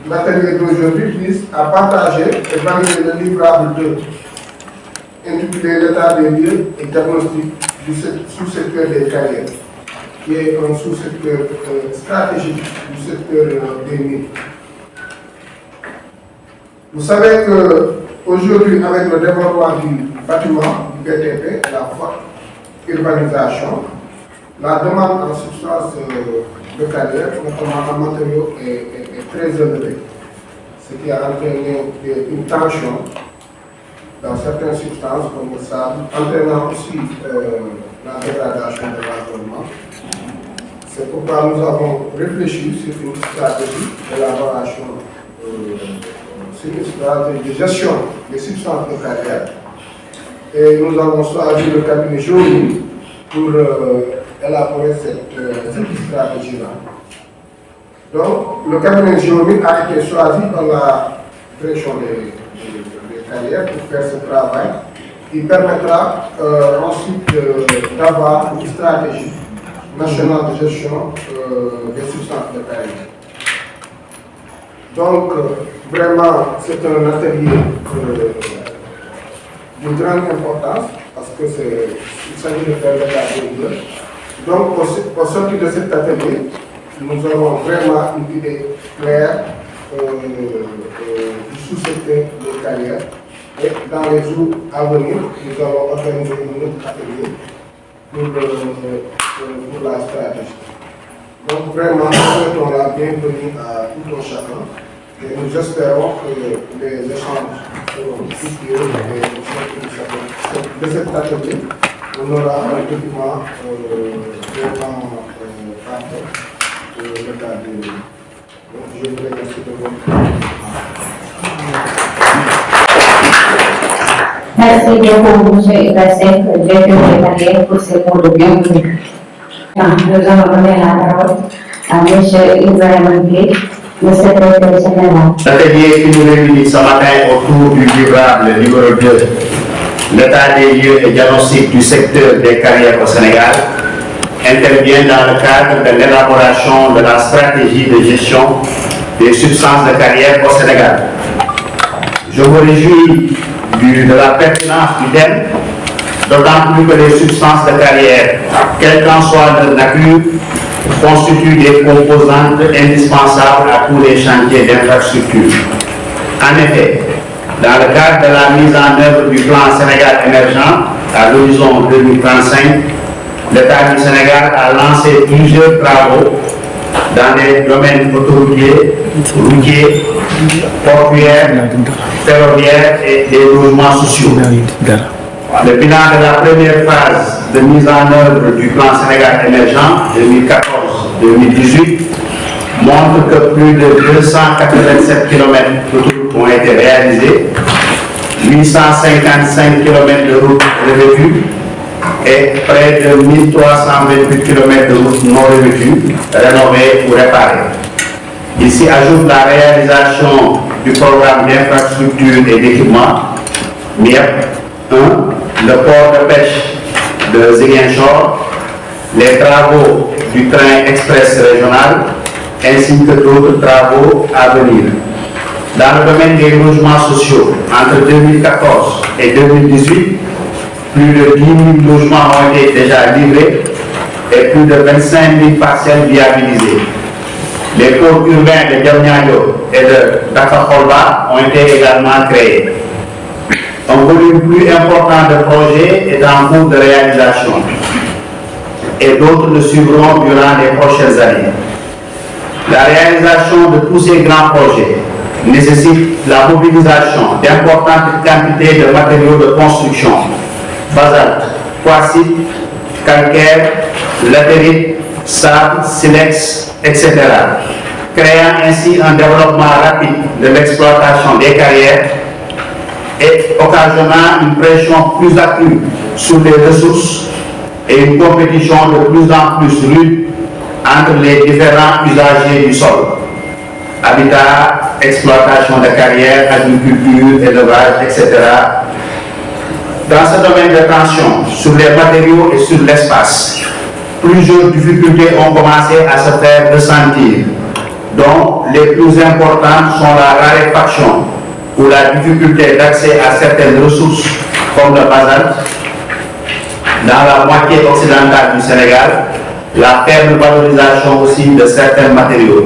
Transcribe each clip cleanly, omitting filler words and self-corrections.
l'atelier d'aujourd'hui vise à partager et valider le livrable 2, intitulé l'état des lieux et diagnostic du sous-secteur des carrières, qui est un sous-secteur stratégique du secteur des mines. Vous savez qu'aujourd'hui, avec le développement du bâtiment, du BTP, la forte urbanisation, la demande en substance de carrière, notamment en matériaux, est très élevée, ce qui a entraîné une tension dans certaines substances comme le sable, entraînant aussi la dégradation de l'environnement. C'est pourquoi nous avons réfléchi sur une stratégie d'élaboration, sur une stratégie de gestion des substances de carrière. Et nous avons choisi le cabinet Géomine pour élaborer cette stratégie-là. Donc, le cabinet Géomine a été choisi par la direction des carrières pour faire ce travail qui permettra ensuite d'avoir une stratégie nationale de gestion des substances de carrière. Donc, vraiment, c'est un atelier d'une grande importance parce qu'il s'agit de faire l'état des lieux. Donc, au sortir de cet atelier, nous avons vraiment une idée claire du sous-secteur de carrière. Et dans les jours à venir, nous allons organiser un autre atelier pour la stratégie. Donc vraiment, nous souhaitons la bienvenue à tout un chacun et nous espérons que les échanges seront fructueux et de cet atelier, on aura un document vraiment parfait de l'état des lieux. Donc je vous remercie de votre Merci beaucoup, M. Ibrahim, directeur des carrières, pour ces mots de bienvenue. Nous allons donner la parole à M. Ibrahim Gueye, le secrétaire général. L'atelier qui nous réunit ce matin autour du livrable numéro 2, l'état des lieux et diagnostic du secteur des carrières au Sénégal, intervient dans le cadre de l'élaboration de la stratégie de gestion des substances de carrière au Sénégal. Je me réjouis de la pertinence du thème, d'autant plus que les substances de carrière, quelle qu'en soit leur nature, constituent des composantes indispensables à tous les chantiers d'infrastructure. En effet, dans le cadre de la mise en œuvre du plan Sénégal émergent à l'horizon 2035, l'État du Sénégal a lancé plusieurs travaux dans les domaines autoroutiers, routiers, portuaires, ferroviaires et des logements sociaux. Le bilan de la première phase de mise en œuvre du plan Sénégal émergent 2014-2018 montre que plus de 287 km d'autoroutes ont été réalisés, 855 km de routes revêtues et près de 1328 km de routes non revêtues, rénovées ou réparées. Ici ajoute la réalisation du programme d'infrastructure et d'équipement MIEP 1, le port de pêche de Ziguinchor, les travaux du train express régional, ainsi que d'autres travaux à venir. Dans le domaine des logements sociaux, entre 2014 et 2018, plus de 10 000 logements ont été déjà livrés et plus de 25 000 parcelles viabilisées. Les pôles urbains de Diamniadio et de Dakar-Kholba ont été également créés. Un volume plus important de projets est en cours de réalisation et d'autres le suivront durant les prochaines années. La réalisation de tous ces grands projets nécessite la mobilisation d'importantes quantités de matériaux de construction, basalte, quartzite, calcaire, latérite, sable, silex, etc., créant ainsi un développement rapide de l'exploitation des carrières et occasionnant une pression plus accrue sur les ressources et une compétition de plus en plus rude entre les différents usagers du sol: habitat, exploitation de carrières, agriculture, élevage, etc. Dans ce domaine de tension sur les matériaux et sur l'espace, plusieurs difficultés ont commencé à se faire ressentir. dont les plus importantes sont la raréfaction ou la difficulté d'accès à certaines ressources comme le basalte dans la moitié occidentale du Sénégal, la faible valorisation aussi de certains matériaux.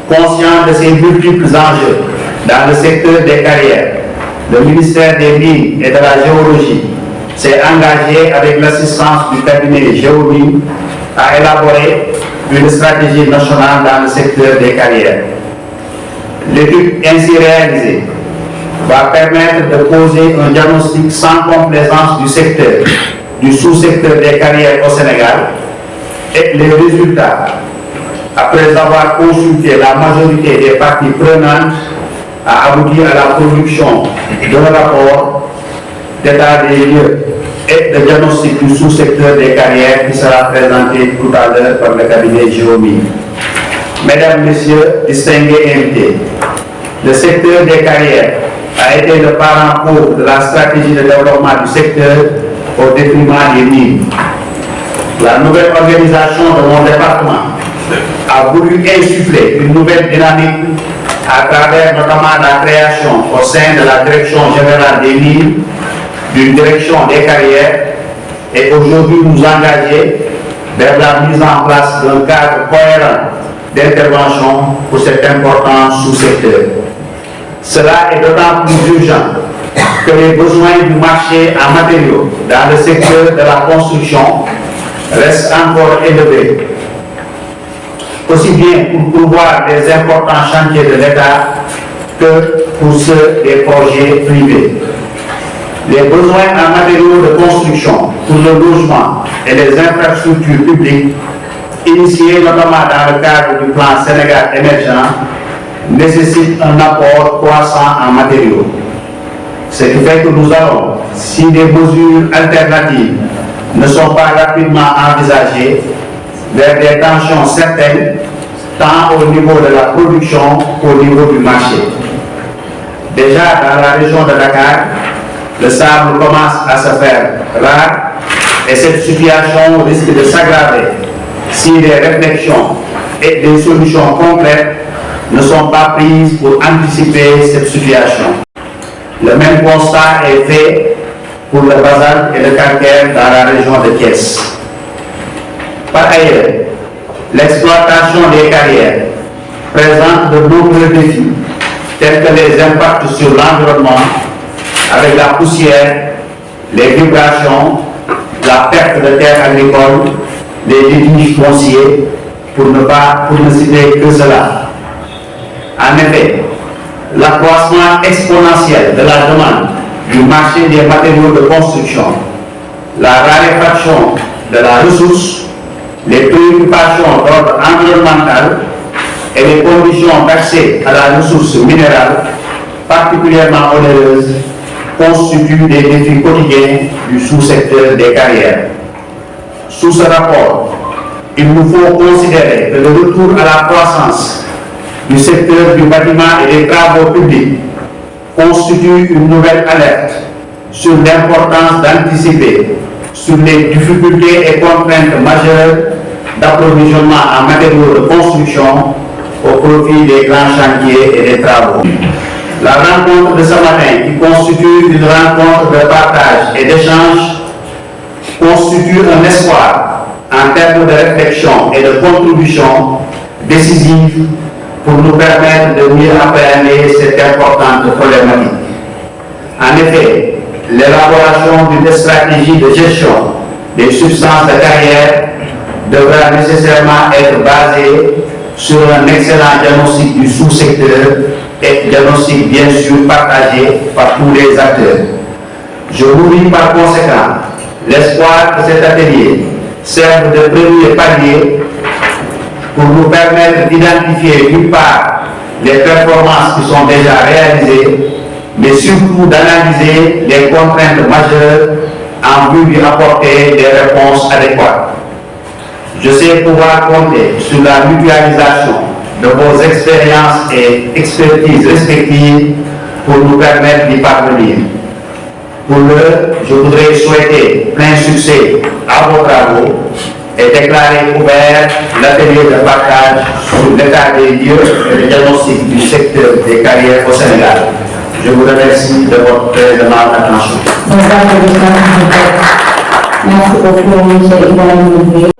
Conscient de ces multiples enjeux dans le secteur des carrières, le ministère des Mines et de la Géologie s'est engagé avec l'assistance du cabinet Géomine à élaborer une stratégie nationale dans le secteur des carrières. L'étude ainsi réalisée va permettre de poser un diagnostic sans complaisance du secteur, du sous-secteur des carrières au Sénégal et les résultats, après avoir consulté la majorité des parties prenantes, a abouti à la production d'un rapport d'état des lieux et de diagnostic du sous-secteur des carrières qui sera présenté tout à l'heure par le cabinet Géomine. Mesdames, Messieurs, distingués invités, le secteur des carrières a été le parent pauvre de la stratégie de développement du secteur au détriment des mines. La nouvelle organisation de mon département a voulu insuffler une nouvelle dynamique à travers notamment la création au sein de la Direction générale des mines, d'une direction des carrières et aujourd'hui nous engager vers la mise en place d'un cadre cohérent d'intervention pour cet important sous-secteur. Cela est d'autant plus urgent que les besoins du marché en matériaux dans le secteur de la construction restent encore élevés, aussi bien pour pourvoir les importants chantiers de l'État que pour ceux des projets privés. Les besoins en matériaux de construction pour le logement et les infrastructures publiques, initiés notamment dans le cadre du plan Sénégal émergent, nécessitent un apport croissant en matériaux. Ce qui fait que nous allons, si des mesures alternatives ne sont pas rapidement envisagées, vers des tensions certaines, tant au niveau de la production qu'au niveau du marché. Déjà dans la région de Dakar, le sable commence à se faire rare et cette situation risque de s'aggraver si des réflexions et des solutions concrètes ne sont pas prises pour anticiper cette situation. Le même constat est fait pour le basalte et le calcaire dans la région de Thiès. Par ailleurs, l'exploitation des carrières présente de nombreux défis tels que les impacts sur l'environnement avec la poussière, les vibrations, la perte de terres agricoles, les litiges fonciers, pour ne citer que cela. En effet, l'accroissement exponentiel de la demande du marché des matériaux de construction, la raréfaction de la ressource, les préoccupations d'ordre environnemental et les conditions d'accès à la ressource minérale particulièrement onéreuses constituent des défis quotidiens du sous-secteur des carrières. Sous ce rapport, il nous faut considérer que le retour à la croissance du secteur du bâtiment et des travaux publics constitue une nouvelle alerte sur l'importance d'anticiper sur les difficultés et contraintes majeures d'approvisionnement en matériaux de construction au profit des grands chantiers et des travaux. La rencontre de ce matin, qui constitue une rencontre de partage et d'échange, constitue un espoir en termes de réflexion et de contribution décisive pour nous permettre de mieux appréhender cette importante problématique. En effet, l'élaboration d'une stratégie de gestion des substances de carrière devra nécessairement être basée sur un excellent diagnostic du sous-secteur et diagnostic bien sûr partagé par tous les acteurs. Je nourris par conséquent l'espoir que cet atelier serve de premier palier pour nous permettre d'identifier d'une part les performances qui sont déjà réalisées, mais surtout d'analyser les contraintes majeures en vue d'y apporter des réponses adéquates. Je sais pouvoir compter sur la mutualisation de vos expériences et expertises respectives pour nous permettre d'y parvenir. Pour l'heure, je voudrais souhaiter plein succès à vos travaux et déclarer ouvert l'atelier de partage sur l'état des lieux et le diagnostic du secteur des carrières au Sénégal. Je vous remercie de votre demande d'attention. Merci beaucoup, M. Ibrahim.